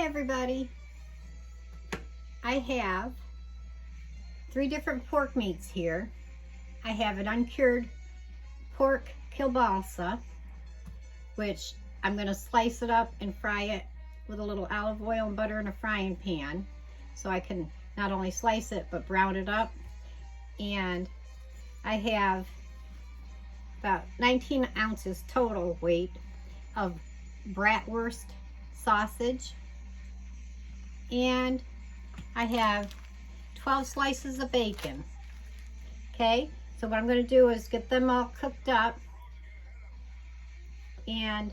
Hi everybody. I have 3 different pork meats here. I have an uncured pork kielbasa, which I'm going to slice it up and fry it with a little olive oil and butter in a frying pan, so I can not only slice it but brown it up. And I have about 19 ounces total weight of bratwurst sausage, and I have 12 slices of bacon. Okay, so what I'm going to do is get them all cooked up, and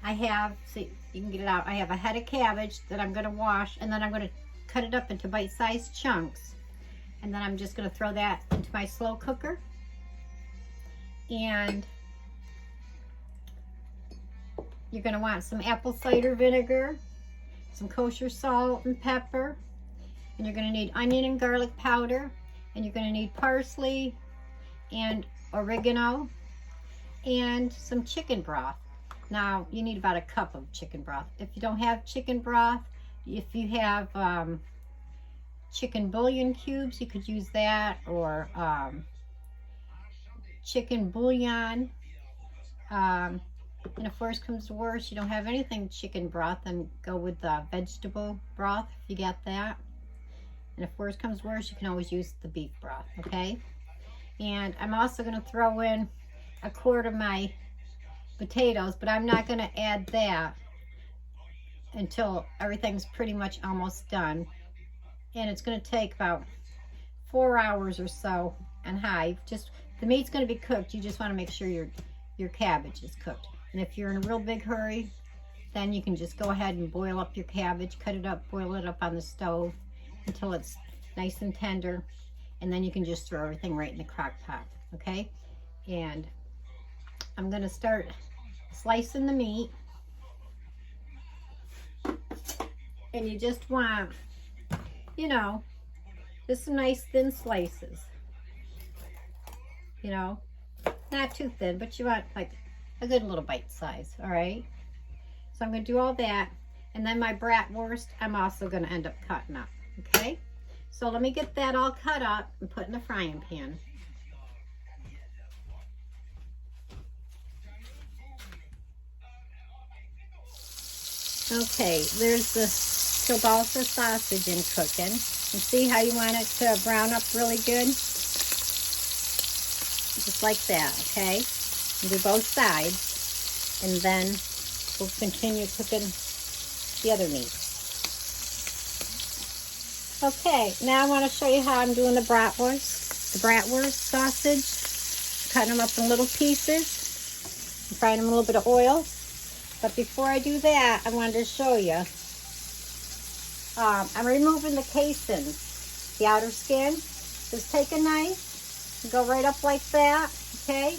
I have, so you can get it out, I have a head of cabbage that I'm going to wash, and then I'm going to cut it up into bite-sized chunks, and then I'm just going to throw that into my slow cooker. And you're going to want some apple cider vinegar, some kosher salt and pepper, and you're going to need onion and garlic powder, and you're going to need parsley and oregano and some chicken broth. Now you need about a cup of chicken broth. If you don't have chicken broth, if you have chicken bouillon cubes, you could use that, or chicken bouillon. And if worse comes to worse, you don't have anything chicken broth, then go with the vegetable broth if you get that. And if worse comes worse, you can always use the beef broth, okay? And I'm also going to throw in a quart of my potatoes, but I'm not going to add that until everything's pretty much almost done. And it's going to take about 4 hours or so on high. Just the meat's going to be cooked. You just want to make sure your cabbage is cooked. And if you're in a real big hurry, then you can just go ahead and boil up your cabbage, cut it up, boil it up on the stove until it's nice and tender, and then you can just throw everything right in the crock pot, okay? And I'm gonna start slicing the meat. And you just want, you know, just some nice thin slices. You know, not too thin, but you want like a good little bite size, all right? So I'm going to do all that, and then my bratwurst I'm also going to end up cutting up, okay? So let me get that all cut up and put in the frying pan. Okay, there's the kielbasa sausage in cooking. And see how you want it to brown up really good? Just like that, okay? Do both sides, and then we'll continue cooking the other meat. Okay, now I want to show you how I'm doing the bratwurst sausage. Cutting them up in little pieces and frying them in a little bit of oil. But before I do that, I wanted to show you. I'm removing the casings, the outer skin. Just take a knife and go right up like that, okay?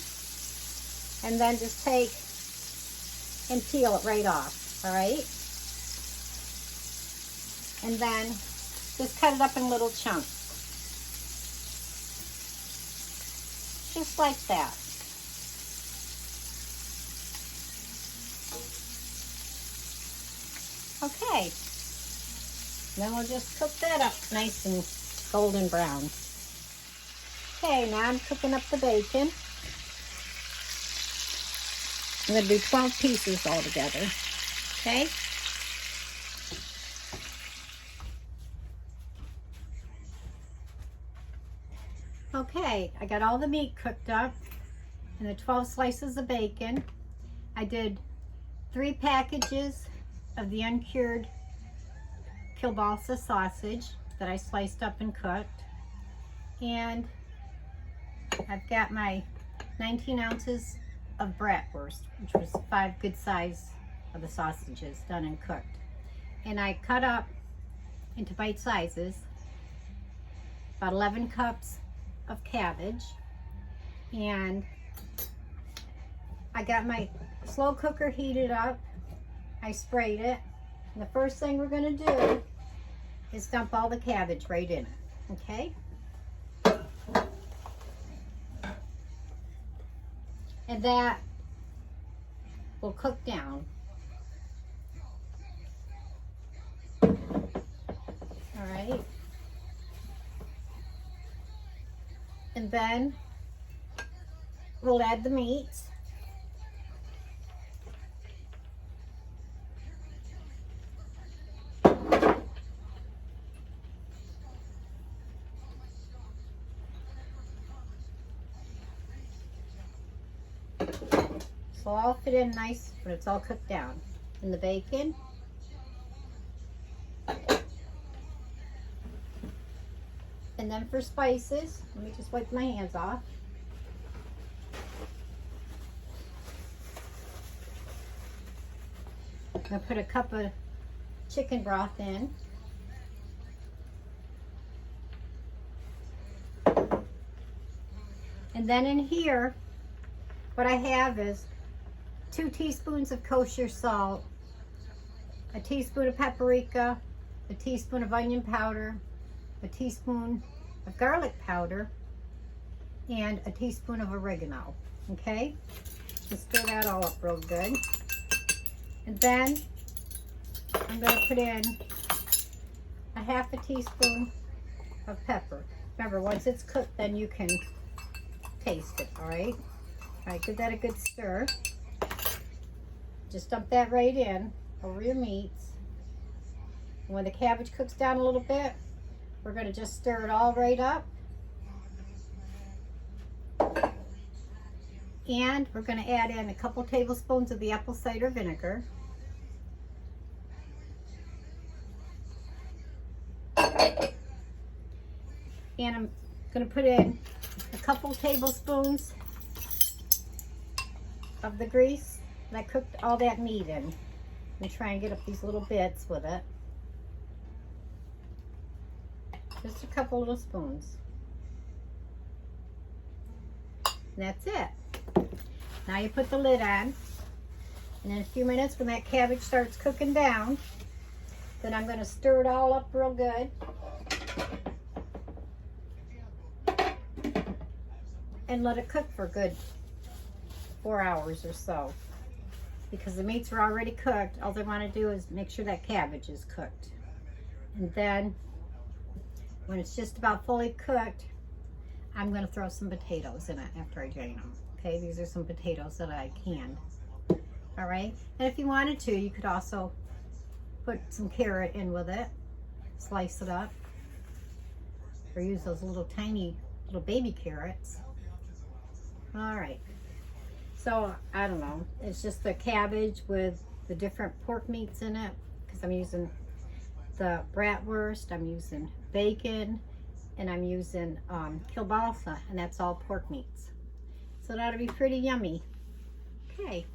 And then just take and peel it right off, all right? And then just cut it up in little chunks. Just like that. Okay. Then we'll just cook that up nice and golden brown. Okay, now I'm cooking up the bacon. I'm going to do 12 pieces altogether, okay? Okay, I got all the meat cooked up and the 12 slices of bacon. I did 3 packages of the uncured kielbasa sausage that I sliced up and cooked. And I've got my 19 ounces of bratwurst, which was 5 good size of the sausages done and cooked. And I cut up into bite sizes about 11 cups of cabbage. And I got my slow cooker heated up. I sprayed it. And the first thing we're going to do is dump all the cabbage right in it, okay? And that will cook down. All right. And then we'll add the meats. So all fit in nice when it's all cooked down. And the bacon. And then for spices, let me just wipe my hands off. I'm going to put a cup of chicken broth in. And then in here, what I have is 2 teaspoons of kosher salt, a teaspoon of paprika, a teaspoon of onion powder, a teaspoon of garlic powder, and a teaspoon of oregano. Okay? Just stir that all up real good. And then I'm going to put in a half a teaspoon of pepper. Remember, once it's cooked, then you can taste it, all right? All right, give that a good stir. Just dump that right in over your meats. And when the cabbage cooks down a little bit, we're going to just stir it all right up. And we're going to add in a couple tablespoons of the apple cider vinegar. And I'm going to put in a couple tablespoons of the grease that I cooked all that meat in. And try and get up these little bits with it. Just a couple little spoons. And that's it. Now you put the lid on. And in a few minutes when that cabbage starts cooking down, then I'm going to stir it all up real good. And let it cook for a good 4 hours or so. Because the meats are already cooked, all I want to do is make sure that cabbage is cooked. And then, when it's just about fully cooked, I'm going to throw some potatoes in it after I drain them. Okay, these are some potatoes that I canned. All right, and if you wanted to, you could also put some carrot in with it, slice it up, or use those little tiny little baby carrots. All right. So, I don't know, it's just the cabbage with the different pork meats in it, because I'm using the bratwurst, I'm using bacon, and I'm using kielbasa, and that's all pork meats. So that ought to be pretty yummy. Okay.